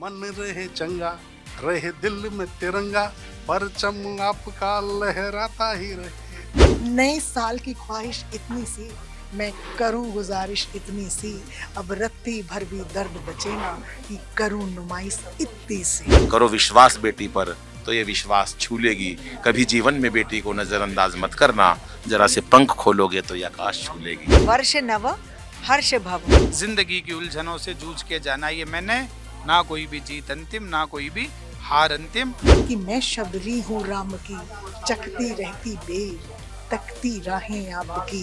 मन रहे चंगा, रहे दिल में तिरंगा, परचम आपका लहराता ही रहे। नए साल की ख्वाहिश इतनी सी, मैं करूं गुजारिश इतनी सी, अब रत्ती भर भी दर्द बचे ना कि करूं नुमाइश इतनी सी। करो विश्वास बेटी पर तो ये विश्वास छू लेगी। कभी जीवन में बेटी को नजरअंदाज मत करना, जरा से पंख खोलोगे तो ये आकाश छू लेगी। वर्ष नव हर्ष भव। जिंदगी की उलझनों से जूझ के जाना ये मैंने, ना कोई भी जीत अंतिम, ना कोई भी हार अंतिम। कि मैं शबरी हूँ राम की, चखती रहती बेर, तकती राहें आपकी,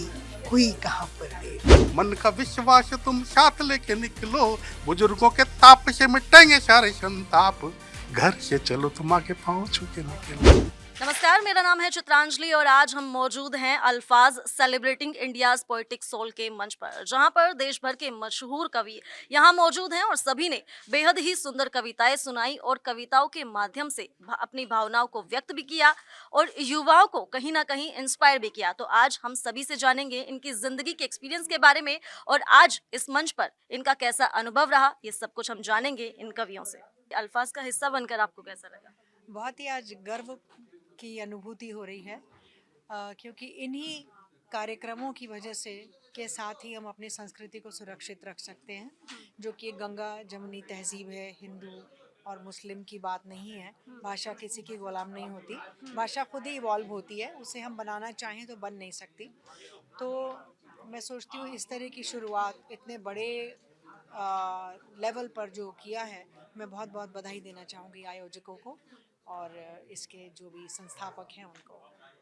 हुई कहाँ पर देर। मन का विश्वास तुम साथ लेके निकलो, बुजुर्गों के ताप से मिटेंगे सारे संताप, घर से चलो तुम आके पाँव छू के निकलो। नमस्कार, मेरा नाम है चित्रांजलि और आज हम मौजूद हैं अल्फाज सेलिब्रेटिंग इंडियाज पोएटिक सोल के मंच पर, जहां पर देश भर के मशहूर कवि यहां मौजूद हैं और सभी ने बेहद ही सुंदर कविताएं सुनाई और कविताओं के माध्यम से अपनी भावनाओं को व्यक्त भी किया और युवाओं को कहीं ना कहीं इंस्पायर भी किया। तो आज हम सभी से जानेंगे इनकी जिंदगी के एक्सपीरियंस के बारे में और आज इस मंच पर इनका कैसा अनुभव रहा, ये सब कुछ हम जानेंगे इन कवियों से। अल्फाज का हिस्सा बनकर आपको कैसा लगा? बहुत ही आज गर्व की अनुभूति हो रही है, क्योंकि इन्हीं कार्यक्रमों की वजह से के साथ ही हम अपनी संस्कृति को सुरक्षित रख सकते हैं, जो कि गंगा जमुनी तहजीब है। हिंदू और मुस्लिम की बात नहीं है। भाषा किसी की गुलाम नहीं होती, भाषा खुद ही इवॉल्व होती है, उसे हम बनाना चाहें तो बन नहीं सकती। तो मैं सोचती हूँ इस तरह की शुरुआत इतने बड़े लेवल पर जो किया है, मैं बहुत बहुत बधाई देना चाहूँगी आयोजकों को और इसके जो भी संस्थापक हैं उनको।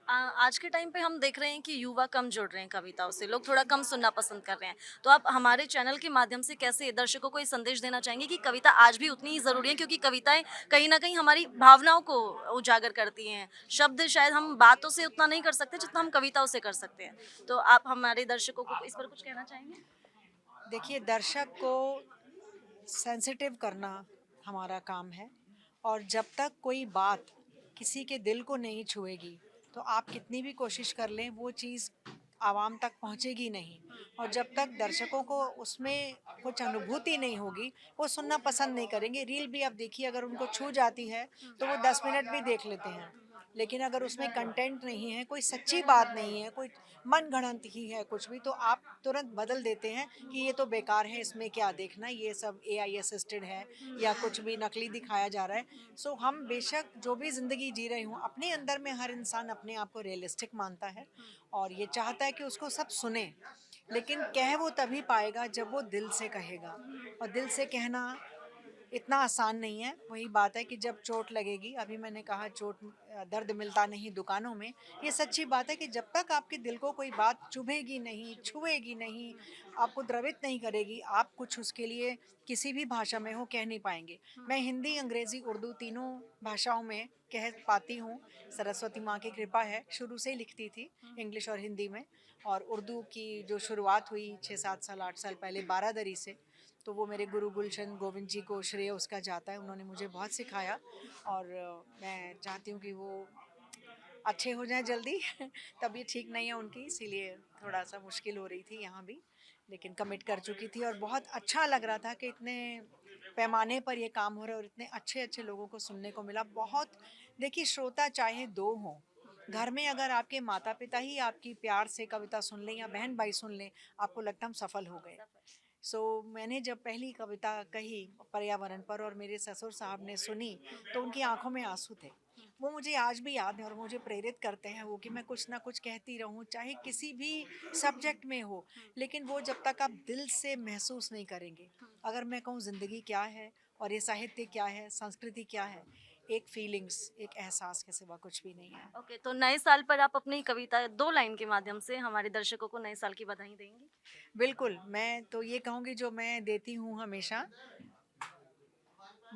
आज के टाइम पे हम देख रहे हैं कि युवा कम जुड़ रहे हैं कविताओं से, लोग थोड़ा कम सुनना पसंद कर रहे हैं। तो आप हमारे चैनल के माध्यम से कैसे दर्शकों को ये संदेश देना चाहेंगे कि कविता आज भी उतनी ही ज़रूरी है, क्योंकि कविताएं कहीं ना कहीं हमारी भावनाओं को उजागर करती हैं। शब्द शायद हम बातों से उतना नहीं कर सकते जितना हम कविताओं से कर सकते हैं। तो आप हमारे दर्शकों को इस पर कुछ कहना चाहेंगे? देखिए, दर्शक को सेंसिटिव करना हमारा काम है, और जब तक कोई बात किसी के दिल को नहीं छुएगी तो आप कितनी भी कोशिश कर लें वो चीज़ आवाम तक पहुंचेगी नहीं। और जब तक दर्शकों को उसमें कुछ अनुभूति नहीं होगी, वो सुनना पसंद नहीं करेंगे। रील भी आप देखिए, अगर उनको छू जाती है तो वो 10 मिनट भी देख लेते हैं, लेकिन अगर उसमें कंटेंट नहीं है, कोई सच्ची बात नहीं है, कोई मन गढ़ंत ही है कुछ भी, तो आप तुरंत बदल देते हैं कि ये तो बेकार है, इसमें क्या देखना, ये सब एआई असिस्टेड है या कुछ भी नकली दिखाया जा रहा है। सो हम बेशक जो भी ज़िंदगी जी रहे हों, अपने अंदर में हर इंसान अपने आप को रियलिस्टिक मानता है और ये चाहता है कि उसको सब सुने, लेकिन कह वो तभी पाएगा जब वो दिल से कहेगा। और दिल से कहना इतना आसान नहीं है। वही बात है कि जब चोट लगेगी, अभी मैंने कहा चोट दर्द मिलता नहीं दुकानों में, ये सच्ची बात है कि जब तक आपके दिल को कोई बात चुभेगी नहीं, छुएगी नहीं, आपको द्रवित नहीं करेगी, आप कुछ उसके लिए किसी भी भाषा में हो कह नहीं पाएंगे। मैं हिंदी, अंग्रेज़ी, उर्दू तीनों भाषाओं में कह पाती हूँ। सरस्वती माँ की कृपा है, शुरू से ही लिखती थी इंग्लिश और हिंदी में। और उर्दू की जो शुरुआत हुई 6-7 साल 8 साल पहले बारादरी से, तो वो मेरे गुरु गुलशन गोविंद जी को श्रेय उसका जाता है। उन्होंने मुझे बहुत सिखाया और मैं चाहती हूँ कि वो अच्छे हो जाएं जल्दी। तबीयत ठीक नहीं है उनकी, इसीलिए थोड़ा सा मुश्किल हो रही थी यहाँ भी, लेकिन कमिट कर चुकी थी और बहुत अच्छा लग रहा था कि इतने पैमाने पर ये काम हो रहा है और इतने अच्छे अच्छे लोगों को सुनने को मिला। बहुत, देखिए, श्रोता चाहे 2 हों, घर में अगर आपके माता पिता ही आपकी प्यार से कविता सुन लें या बहन भाई सुन लें, आपको लगता हम सफल हो गए। मैंने जब पहली कविता कही पर्यावरण पर और मेरे ससुर साहब ने सुनी, तो उनकी आंखों में आंसू थे। वो मुझे आज भी याद है और मुझे प्रेरित करते हैं वो कि मैं कुछ ना कुछ कहती रहूं, चाहे किसी भी सब्जेक्ट में हो, लेकिन वो जब तक आप दिल से महसूस नहीं करेंगे। अगर मैं कहूँ ज़िंदगी क्या है और ये साहित्य क्या है, संस्कृति क्या है, एक फीलिंग्स, एक एहसास के सिवा कुछ भी नहीं है। ओके, तो नए साल पर आप अपनी कविता 2 लाइन के माध्यम से हमारे दर्शकों को नए साल की बधाई देंगी? बिल्कुल, मैं तो ये कहूँगी जो मैं देती हूँ हमेशा,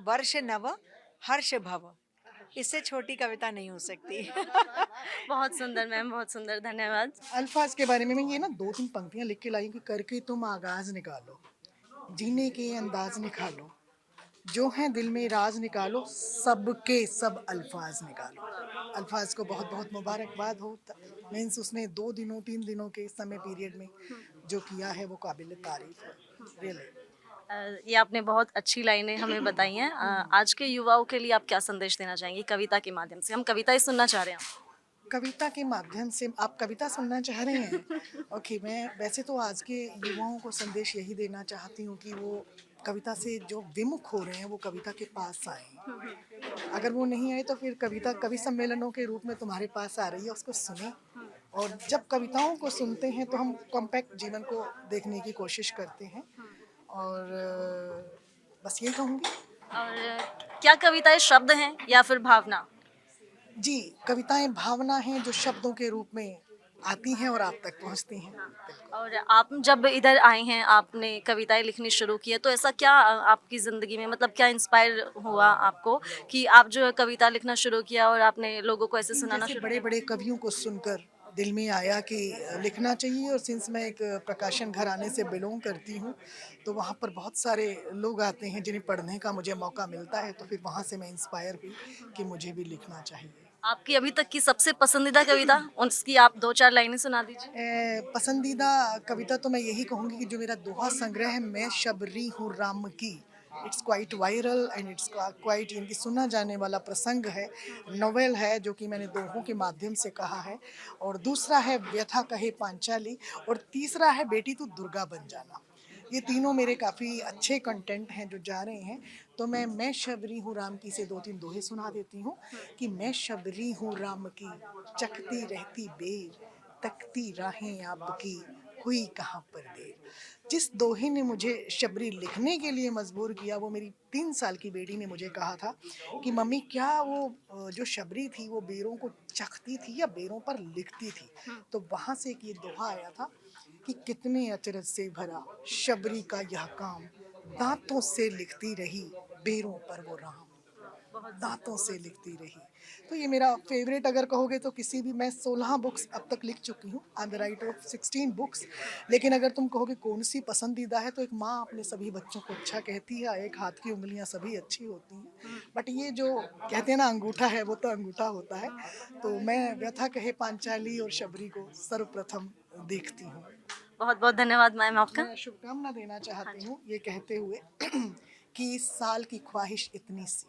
वर्ष नव हर्ष भव। इससे छोटी कविता नहीं हो सकती। बहुत सुंदर मैम, बहुत सुंदर, धन्यवाद। अल्फाज के बारे में मैं ये ना 2-3 पंक्तियां लिख के लाई कि करके तुम आगाज निकालो, जीने के अंदाज निकालो, जो है दिल में राज निकालो, सबके सब अल्फाज निकालो। अल्फाज को बहुत बहुत मुबारकबाद हो। मीन्स उसने 2 दिनों 3 दिनों के समय पीरियड में जो किया है वो काबिल तारीफ है, रियली। ये आपने बहुत अच्छी लाइनें हमें बताई हैं। आज के युवाओं के लिए आप क्या संदेश देना चाहेंगी कविता के माध्यम से? हम कविताएं सुनना चाह रहे हैं। कविता के माध्यम से आप कविता सुनना चाह रहे हैं? ओके, मैं वैसे तो आज के युवाओं को संदेश यही देना चाहती हूँ कि वो कविता से जो विमुख हो रहे हैं वो कविता के पास आए। अगर वो नहीं आए तो फिर कविता कवि सम्मेलनों के रूप में तुम्हारे पास आ रही है, उसको सुने। और जब कविताओं को सुनते हैं तो हम कॉम्पैक्ट जीवन को देखने की कोशिश करते हैं। और बस ये कहूँगी। और क्या कविताएं शब्द हैं या फिर भावना? जी, कविताएं भावना हैं जो शब्दों के रूप में आती हैं और आप तक पहुंचती हैं। और आप जब इधर आए हैं, आपने कविताएं लिखनी शुरू की है, तो ऐसा क्या आपकी ज़िंदगी में मतलब क्या इंस्पायर हुआ आपको कि आप जो है कविता लिखना शुरू किया और आपने लोगों को ऐसे सुनाना जैसे शुरू बड़े बड़े कवियों को सुनकर दिल में आया कि लिखना चाहिए। और सिंस मैं एक प्रकाशन घराने से बिलोंग करती हूँ तो वहाँ पर बहुत सारे लोग आते हैं जिन्हें पढ़ने का मुझे मौका मिलता है, तो फिर वहाँ से मैं इंस्पायर हुई कि मुझे भी लिखना चाहिए। आपकी अभी तक की सबसे पसंदीदा कविता, उसकी आप 2-4 लाइनें सुना दीजिए। पसंदीदा कविता तो मैं यही कहूँगी कि जो मेरा दोहा संग्रह है, मैं शबरी हूँ राम की, it's quite viral and it's quite इनकी सुना जाने वाला प्रसंग है, नोवेल है जो कि मैंने दोहों के माध्यम से कहा है। और दूसरा है व्यथा कहे पांचाली, और तीसरा है बेटी तू दुर्गा बन जाना। ये तीनों मेरे काफ़ी अच्छे कंटेंट हैं जो जा रहे हैं। तो मैं शबरी हूँ राम की से 2-3 दोहे सुना देती हूँ कि मैं शबरी हूँ राम की, चखती रहती बेर, तकती राहें आपकी, हुई कहाँ पर देर। जिस दोहे ने मुझे शबरी लिखने के लिए मजबूर किया वो मेरी 3 साल की बेटी ने मुझे कहा था कि मम्मी क्या वो जो शबरी थी वो बेरों को चखती थी या बेरों पर लिखती थी। तो वहाँ से एक ये दोहा आया था कि कितने अचरज से भरा शबरी का यह काम, दांतों से लिखती रही बेरों पर वो राम, दांतों से लिखती रही। तो ये मेरा फेवरेट अगर कहोगे तो किसी भी, मैं 16 बुक्स अब तक लिख चुकी हूँ, I am the writer of 16 books. लेकिन अगर तुम कहोगे कौन सी पसंदीदा है तो एक माँ अपने सभी बच्चों को अच्छा कहती है, एक हाथ की उंगलियाँ सभी अच्छी होती हैं, बट ये जो कहते हैं ना अंगूठा है वो तो अंगूठा होता है। तो मैं व्यथा कहे पांचाली और शबरी को सर्वप्रथम देखती हूँ। बहुत बहुत धन्यवाद मैम आपका। मैं शुभकामना देना चाहती हूँ ये कहते हुए कि इस साल की ख्वाहिश इतनी सी,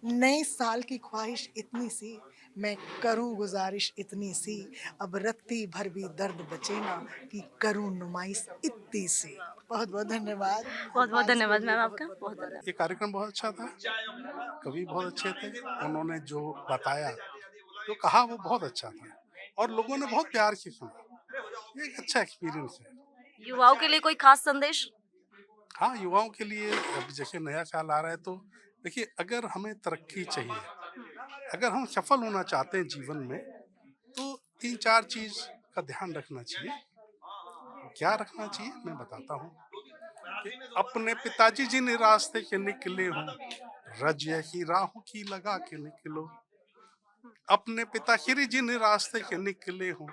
नए साल की ख्वाहिश इतनी सी, मैं करूं गुजारिश इतनी सी, अब रत्ती भर भी दर्द बचे ना कि करूं नुमाइश इतनी सी। बहुत बहुत धन्यवाद। बहुत बहुत धन्यवाद मैम आपका। बहुत धन्यवाद। ये कार्यक्रम बहुत अच्छा था, कवि बहुत अच्छे थे, उन्होंने जो बताया, जो कहा वो बहुत अच्छा था और लोगों ने बहुत प्यार से सुना। ये एक अच्छा एक्सपीरियंस है। युवाओं के लिए कोई खास संदेश? हाँ, युवाओं के लिए अब जैसे नया साल आ रहा है तो देखिए, अगर हमें तरक्की चाहिए, अगर हम सफल होना चाहते हैं जीवन में, तो 3-4 चीज का ध्यान रखना चाहिए। क्या रखना चाहिए मैं बताता हूँ कि अपने पिताजी जिन रास्ते के निकले हों, रज ही राहों की लगा के निकलो। अपने पिता श्री जिन रास्ते के निकले हों,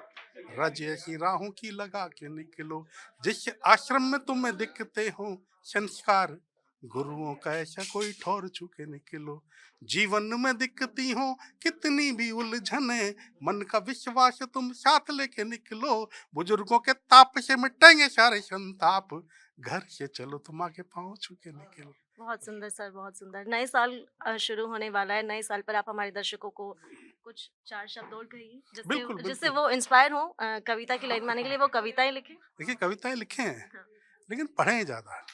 रज ही राहों की लगा के निकलो। जिस आश्रम में तुम्हें दिखते हो संस्कार, गुरुओं का ऐसा कोई ठौर चुके निकलो। जीवन में दिखती हो कितनी भी उलझने, मन का विश्वास तुम साथ लेके निकलो। बुजुर्गों के ताप से मिटेंगे सारे संताप, घर से चलो तुम आगे पाँव छुके निकलो। बहुत सुंदर सर, बहुत सुंदर। नए साल शुरू होने वाला है, नए साल पर आप हमारे दर्शकों को कुछ 4 शब्द और कहिए बिल्कुल जिससे जिससे बिल्कुल। वो इंस्पायर हो कविता की लाइन मानने के लिए, वो कविताएं लिखें। देखिए, कविताएं लिखे हैं हाँ, लेकिन पढ़ें ज्यादा,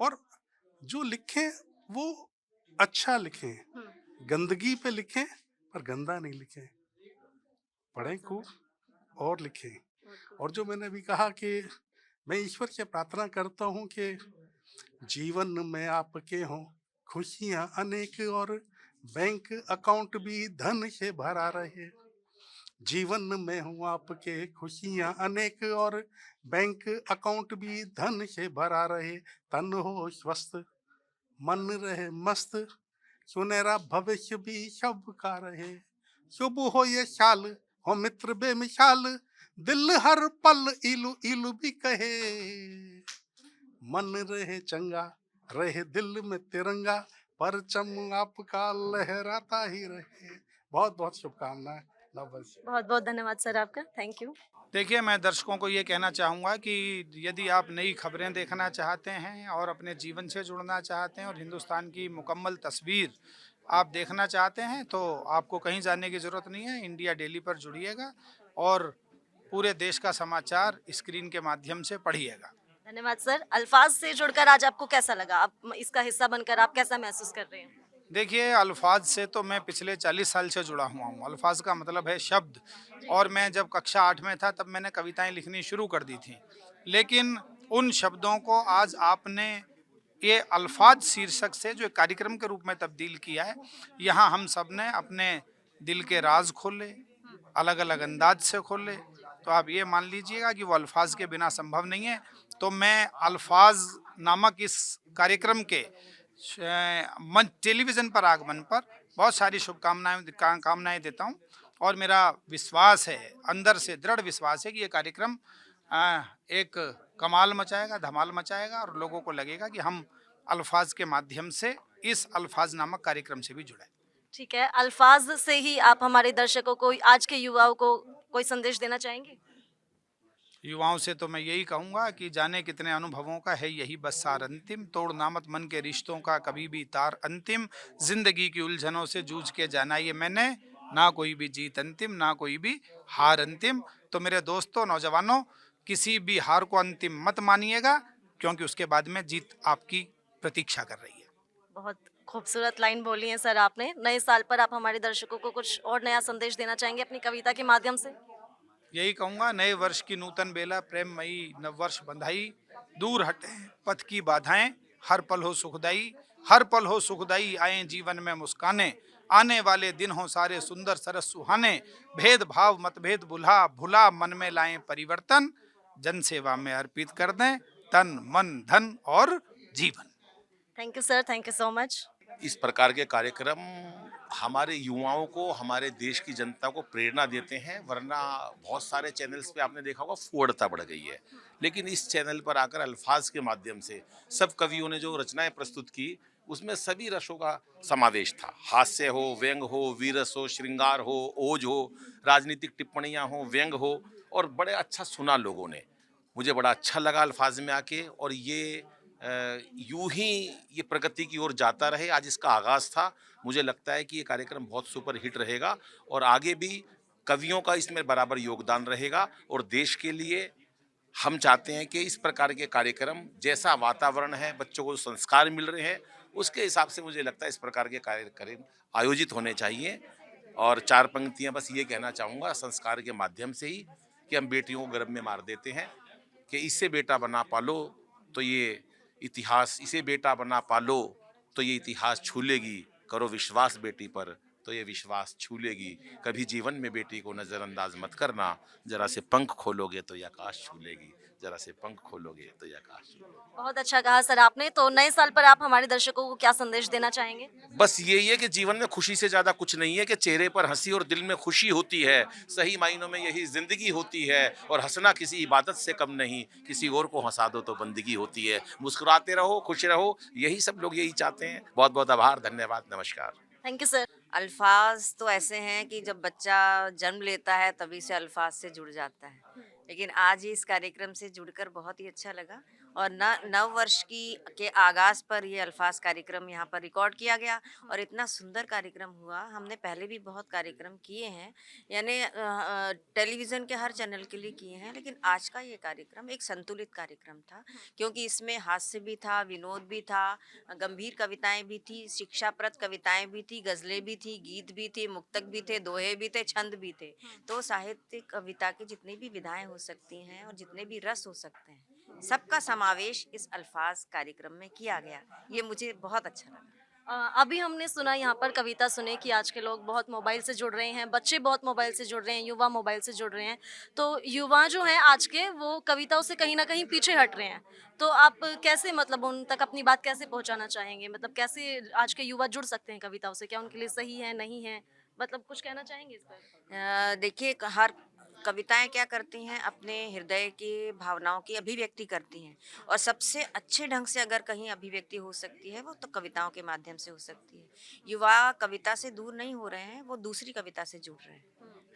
और जो लिखें वो अच्छा लिखें, गंदगी पे लिखें पर गंदा नहीं लिखें। पढ़ें खूब और लिखें। और जो मैंने अभी कहा कि मैं ईश्वर से प्रार्थना करता हूँ कि जीवन में आपके हों खुशियाँ अनेक और बैंक अकाउंट भी धन से भरा रहे। जीवन में हूँ आपके खुशियाँ अनेक और बैंक अकाउंट भी धन से भरा रहे। तन हो स्वस्थ, मन रहे मस्त, सुनहरा भविष्य भी सबका रहे। शुभ हो ये साल, हो मित्र बेमिसाल, दिल हर पल इलू इलू भी कहे। मन रहे चंगा, रहे दिल में तिरंगा, परचम आपका लहराता ही रहे। बहुत बहुत शुभकामनाएं। नववर्ष। बहुत बहुत धन्यवाद सर आपका, थैंक यू। देखिए, मैं दर्शकों को ये कहना चाहूँगा कि यदि आप नई खबरें देखना चाहते हैं और अपने जीवन से जुड़ना चाहते हैं और हिंदुस्तान की मुकम्मल तस्वीर आप देखना चाहते हैं, तो आपको कहीं जाने की ज़रूरत नहीं है। इंडिया डेली पर जुड़िएगा और पूरे देश का समाचार स्क्रीन के माध्यम से पढ़िएगा। धन्यवाद सर। अल्फाज से जुड़कर आज आपको कैसा लगा? आप इसका हिस्सा बनकर आप कैसा महसूस कर रहे हैं? देखिए, अल्फाज से तो मैं पिछले 40 साल से जुड़ा हुआ हूँ। अल्फाज का मतलब है शब्द, और मैं जब कक्षा 8 में था तब मैंने कविताएं लिखनी शुरू कर दी थी। लेकिन उन शब्दों को आज आपने ये अल्फाज शीर्षक से जो एक कार्यक्रम के रूप में तब्दील किया है, यहाँ हम सब ने अपने दिल के राज खोले, अलग अलग अंदाज से खोले। तो आप ये मान लीजिएगा कि वो अल्फाज के बिना संभव नहीं है। तो मैं अल्फाज नामक इस कार्यक्रम के मंच टेलीविज़न पर आगमन पर बहुत सारी कामनाएं देता हूं, और मेरा विश्वास है, अंदर से दृढ़ विश्वास है कि ये कार्यक्रम एक कमाल मचाएगा, धमाल मचाएगा, और लोगों को लगेगा कि हम अल्फाज के माध्यम से इस अल्फाज नामक कार्यक्रम से भी जुड़े। ठीक है, अल्फाज से ही आप हमारे दर्शकों को, आज के युवाओं को कोई संदेश देना चाहेंगे? युवाओं से तो मैं यही कहूँगा कि जाने कितने अनुभवों का है यही बस सार अंतिम, तोड़ ना मत मन के रिश्तों का कभी भी तार अंतिम, जिंदगी की उलझनों से जूझ के जाना ये मैंने, ना कोई भी जीत अंतिम, ना कोई भी हार अंतिम। तो मेरे दोस्तों, नौजवानों, किसी भी हार को अंतिम मत मानिएगा, क्योंकि उसके बाद में जीत आपकी प्रतीक्षा कर रही है। बहुत खूबसूरत लाइन बोली है सर आपने। नए साल पर आप हमारे दर्शकों को कुछ और नया संदेश देना चाहेंगे अपनी कविता के माध्यम से? यही कहूँगा, नए वर्ष की नूतन बेला, प्रेममयी नववर्ष बंधाई, दूर हटे पथ की बाधाएं, हर पल हो सुखदाई, हर पल हो सुखदाई, आए जीवन में मुस्काने, आने वाले दिन हो सारे सुंदर सरस सुहाने, भेदभाव मतभेद भुला मन में लाएं परिवर्तन, जन सेवा में अर्पित कर दें तन मन धन और जीवन। Thank you sir, thank you so much. इस प्रकार के कार्यक्रम हमारे युवाओं को, हमारे देश की जनता को प्रेरणा देते हैं। वरना बहुत सारे चैनल्स पे आपने देखा होगा फूहड़ता बढ़ गई है, लेकिन इस चैनल पर आकर अल्फाज के माध्यम से सब कवियों ने जो रचनाएं प्रस्तुत की, उसमें सभी रसों का समावेश था। हास्य हो, व्यंग हो, वीरस हो, श्रृंगार हो, ओज हो, राजनीतिक टिप्पणियाँ हो, व्यंग हो, और बड़े अच्छा सुना लोगों ने। मुझे बड़ा अच्छा लगा अल्फाज में आके, और ये यूं ही ये प्रगति की ओर जाता रहे। आज इसका आगाज़ था। मुझे लगता है कि ये कार्यक्रम बहुत सुपर हिट रहेगा, और आगे भी कवियों का इसमें बराबर योगदान रहेगा। और देश के लिए हम चाहते हैं कि इस प्रकार के कार्यक्रम, जैसा वातावरण है, बच्चों को संस्कार मिल रहे हैं, उसके हिसाब से मुझे लगता है इस प्रकार के कार्यक्रम आयोजित होने चाहिए। और 4 पंक्तियाँ बस ये कहना चाहूँगा संस्कार के माध्यम से ही, कि हम बेटियों को गर्भ में मार देते हैं कि इससे बेटा बना पालो तो ये इतिहास, इसे बेटा बना पालो तो ये इतिहास छू लेगी, करो विश्वास बेटी पर तो ये विश्वास छू लेगी, कभी जीवन में बेटी को नज़रअंदाज मत करना, जरा से पंख खोलोगे तो ये आकाश छू लेगी, जरा से पंख खोलोगे तो ये आकाश छू लेगी। बहुत अच्छा कहा सर आपने। तो नए साल पर आप हमारे दर्शकों को क्या संदेश देना चाहेंगे? बस यही है कि जीवन में खुशी से ज़्यादा कुछ नहीं है, कि चेहरे पर हंसी और दिल में खुशी होती है। सही मायनों में यही ज़िंदगी होती है, और हंसना किसी इबादत से कम नहीं, किसी और को हंसा दो तो बंदगी होती है। मुस्कुराते रहो, खुश रहो, यही सब लोग यही चाहते हैं। बहुत बहुत आभार, धन्यवाद, नमस्कार। Thank you sir. अल्फाज तो ऐसे हैं कि जब बच्चा जन्म लेता है तभी से अल्फाज से जुड़ जाता है, लेकिन आज ही इस कार्यक्रम से जुड़कर बहुत ही अच्छा लगा। और नव वर्ष के आगाज़ पर ये अल्फाज कार्यक्रम यहाँ पर रिकॉर्ड किया गया, और इतना सुंदर कार्यक्रम हुआ। हमने पहले भी बहुत कार्यक्रम किए हैं, यानी टेलीविज़न के हर चैनल के लिए किए हैं, लेकिन आज का ये कार्यक्रम एक संतुलित कार्यक्रम था, क्योंकि इसमें हास्य भी था, विनोद भी था, गंभीर कविताएं भी थी, शिक्षाप्रद कविताएं भी थी, गज़लें भी थी, गीत भी थी, मुक्तक भी थे, दोहे भी थे, छंद भी थे। तो साहित्यिक कविता की जितनी भी विधाएं हो सकती हैं और जितने भी रस हो सकते हैं, सबका समावेश इस अल्फाज कार्यक्रम में किया गया। ये मुझे बहुत अच्छा लगा। अभी हमने सुना यहाँ पर कविता सुने कि आज के लोग बहुत मोबाइल से जुड़ रहे हैं, बच्चे बहुत मोबाइल से जुड़ रहे हैं, युवा मोबाइल से जुड़ रहे हैं। तो युवा जो हैं आज के, वो कविताओं से कहीं ना कहीं पीछे हट रहे हैं। तो आप कैसे, मतलब उन तक अपनी बात कैसे पहुँचाना चाहेंगे? मतलब कैसे आज के युवा जुड़ सकते हैं कविताओं से? क्या उनके लिए सही है, नहीं है? मतलब कुछ कहना चाहेंगे इस पर? देखिए, हर कविताएं क्या करती हैं, अपने हृदय की भावनाओं की अभिव्यक्ति करती हैं, और सबसे अच्छे ढंग से अगर कहीं अभिव्यक्ति हो सकती है, वो तो कविताओं के माध्यम से हो सकती है। युवा कविता से दूर नहीं हो रहे हैं, वो दूसरी कविता से जुड़ रहे हैं।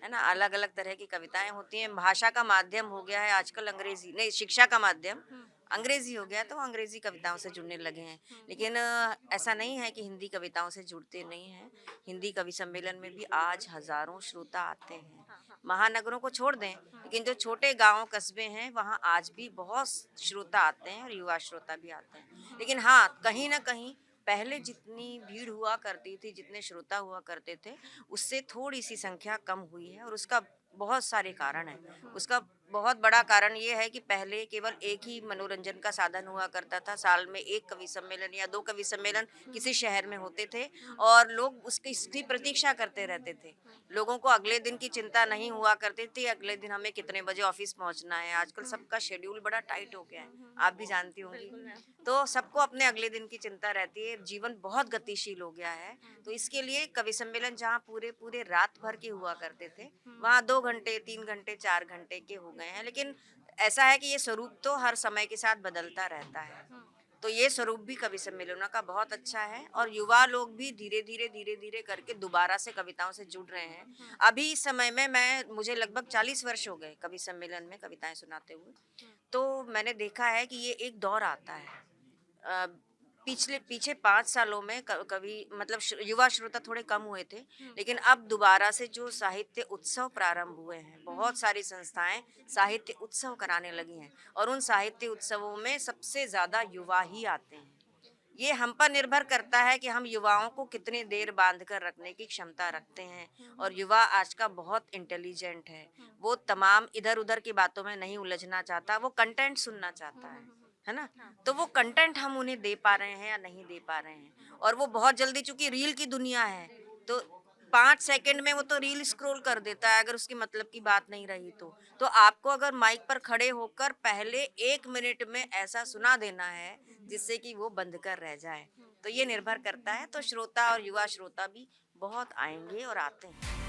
है ना, अलग अलग तरह की कविताएं होती हैं। भाषा का माध्यम हो गया है आजकल अंग्रेजी, नहीं शिक्षा का माध्यम अंग्रेजी हो गया, तो अंग्रेजी कविताओं से जुड़ने लगे हैं। लेकिन ऐसा नहीं है कि हिंदी कविताओं से जुड़ते नहीं हैं। हिंदी कवि सम्मेलन में भी आज हजारों श्रोता आते हैं। महानगरों को छोड़ दें, लेकिन जो छोटे गांव कस्बे हैं वहाँ आज भी बहुत श्रोता आते हैं और युवा श्रोता भी आते हैं। लेकिन हाँ, कहीं ना कहीं पहले जितनी भीड़ हुआ करती थी, जितने श्रोता हुआ करते थे, उससे थोड़ी सी संख्या कम हुई है और उसका बहुत सारे कारण हैं। उसका बहुत बड़ा कारण ये है कि पहले केवल एक ही मनोरंजन का साधन हुआ करता था। साल में एक कवि सम्मेलन या 2 कवि सम्मेलन किसी शहर में होते थे और लोग इसकी प्रतीक्षा करते रहते थे। लोगों को अगले दिन की चिंता नहीं हुआ करती थी, अगले दिन हमें कितने बजे ऑफिस पहुंचना है। आजकल सबका शेड्यूल बड़ा टाइट हो गया है, आप भी जानती होंगी। तो सबको अपने अगले दिन की चिंता रहती है, जीवन बहुत गतिशील हो गया है। तो इसके लिए कवि सम्मेलन जहाँ पूरे पूरे रात भर के हुआ करते थे, वहाँ 2 घंटे 3 घंटे 4 घंटे के हो गए हैं। लेकिन ऐसा है कि ये स्वरूप तो हर समय के साथ बदलता रहता है। तो ये स्वरूप भी कवि सम्मेलनों का बहुत अच्छा है और युवा लोग भी धीरे धीरे करके दोबारा से कविताओं से जुड़ रहे हैं। अभी इस समय में मुझे लगभग 40 वर्ष हो गए कवि सम्मेलन में कविताएं सुनाते हुए। तो मैंने देखा है कि ये एक दौर आता है। पीछे 5 सालों में कवि मतलब युवा श्रोता थोड़े कम हुए थे, लेकिन अब दोबारा से जो साहित्य उत्सव प्रारंभ हुए हैं, बहुत सारी संस्थाएं साहित्य उत्सव कराने लगी हैं और उन साहित्य उत्सवों में सबसे ज़्यादा युवा ही आते हैं। ये हम पर निर्भर करता है कि हम युवाओं को कितनी देर बांध कर रखने की क्षमता रखते हैं। और युवा आज का बहुत इंटेलिजेंट है, वो तमाम इधर उधर की बातों में नहीं उलझना चाहता, वो कंटेंट सुनना चाहता है ना। तो वो कंटेंट हम उन्हें दे पा रहे हैं या नहीं दे पा रहे हैं। और वो बहुत जल्दी, चूंकि रील की दुनिया है, तो 5 सेकंड में वो तो रील स्क्रॉल कर देता है अगर उसकी मतलब की बात नहीं रही तो आपको अगर माइक पर खड़े होकर पहले 1 मिनट में ऐसा सुना देना है जिससे कि वो बंद कर रह जाए। तो ये निर्भर करता है। तो श्रोता और युवा श्रोता भी बहुत आएंगे और आते हैं।